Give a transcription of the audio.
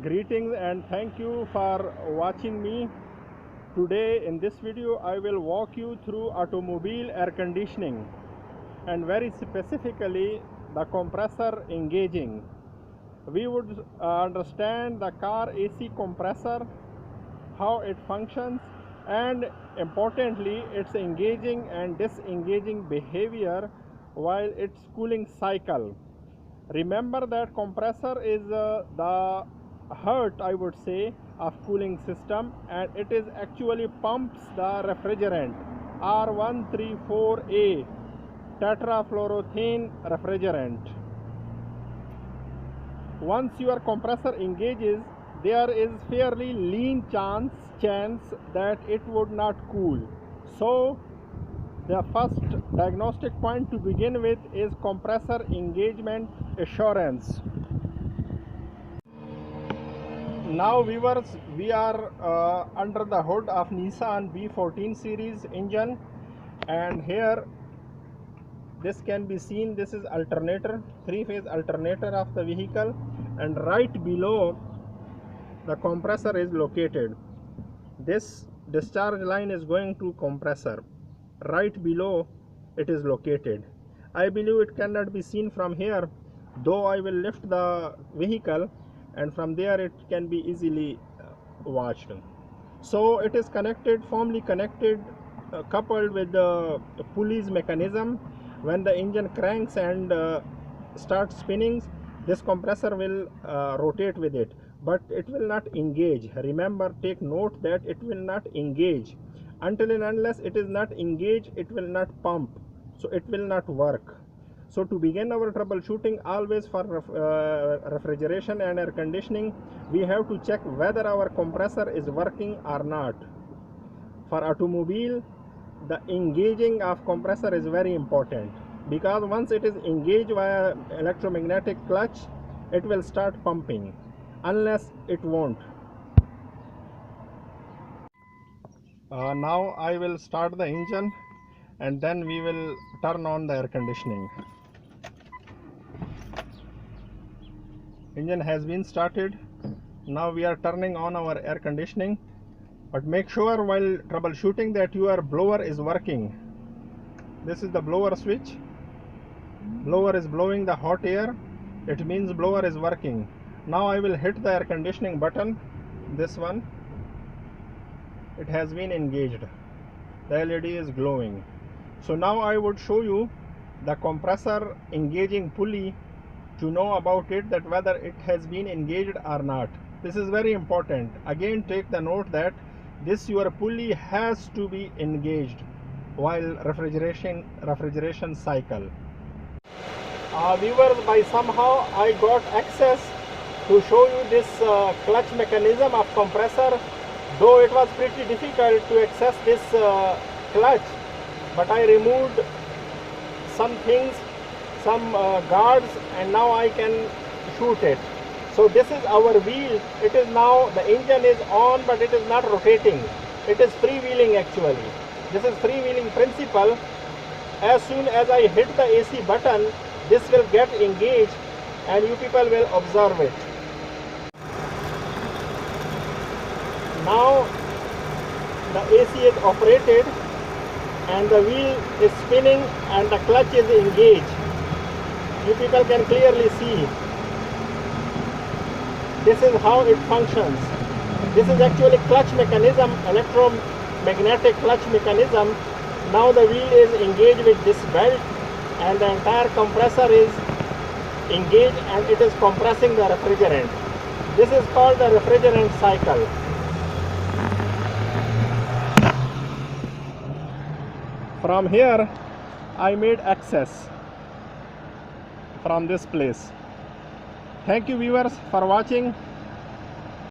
Greetings and thank you for watching me. Today in this video I will walk you through automobile air conditioning and very specifically the compressor engaging. We would understand the car AC compressor, how it functions, and importantly its engaging and disengaging behavior while its cooling cycle. Remember that compressor is the heart, I would say, of cooling system, and it is actually pumps the refrigerant R134A tetrafluoroethane refrigerant. Once your compressor engages, there is fairly lean chance that it would not cool. So the first diagnostic point to begin with is compressor engagement assurance. Now viewers, we are under the hood of Nissan B14 series engine, and here this can be seen. This is alternator, three-phase alternator of the vehicle, and right below the compressor is located. This discharge line is going to compressor. Right below it is located. I believe it cannot be seen from here, though I will lift the vehicle and from there it can be easily watched. So it is connected, firmly connected, coupled with the pulleys mechanism. When the engine cranks and starts spinning, this compressor will rotate with it, but it will not engage. Remember, take note that it will not engage. Until and unless it is not engaged, it will not pump, so it will not work. So to begin our troubleshooting, always for refrigeration and air conditioning, we have to check whether our compressor is working or not. For automobile, the engaging of compressor is very important, because once it is engaged via electromagnetic clutch, it will start pumping, unless it won't. Now I will start the engine and then we will turn on the air conditioning. Engine has been started. Now we are turning on our air conditioning, but make sure while troubleshooting that your blower is working. This is the blower switch. Blower is blowing the hot air. It means blower is working. Now I will hit the air conditioning button, this one. It has been engaged. The LED is glowing. So now I would show you the compressor engaging pulley to know about it, that whether it has been engaged or not. This is very important. Again, take the note that this your pulley has to be engaged while refrigeration cycle. Viewers, by somehow I got access to show you this clutch mechanism of compressor, though it was pretty difficult to access this clutch, but I removed some things, some guards, and now I can shoot it. So this is our wheel. It is now, the engine is on, but it is not rotating. It is freewheeling actually. This is freewheeling principle. As soon as I hit the AC button, this will get engaged and you people will observe it. Now the AC is operated and the wheel is spinning and the clutch is engaged. You people can clearly see. This is how it functions. This is actually clutch mechanism, electromagnetic clutch mechanism. Now the wheel is engaged with this belt and the entire compressor is engaged and it is compressing the refrigerant. This is called the refrigerant cycle. From here I made access from this place. Thank you viewers for watching.